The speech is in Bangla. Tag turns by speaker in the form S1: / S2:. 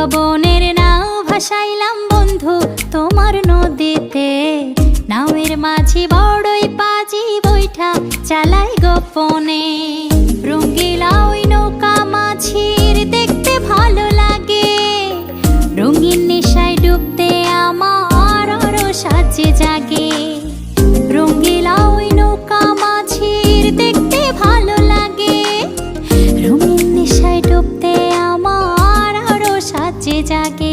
S1: পবনের নাও ভাসাইলাম বন্ধু তোমার নদীতে। নাওয়ের মাঝি বড়ই পাজি বৈঠা চালাই গোপনে। রঙ্গিলা ওই নৌকা মাঝির দেখতে ভালো লাগে। রঙিন নেশায় ডুবতে আমার আরো সাজে জাগে। রঙ্গিলা ওই নৌকা মাঝির দেখতে ভালো লাগে। রঙিন নেশায় ডুবতে আমার আরো সাজে জাগে।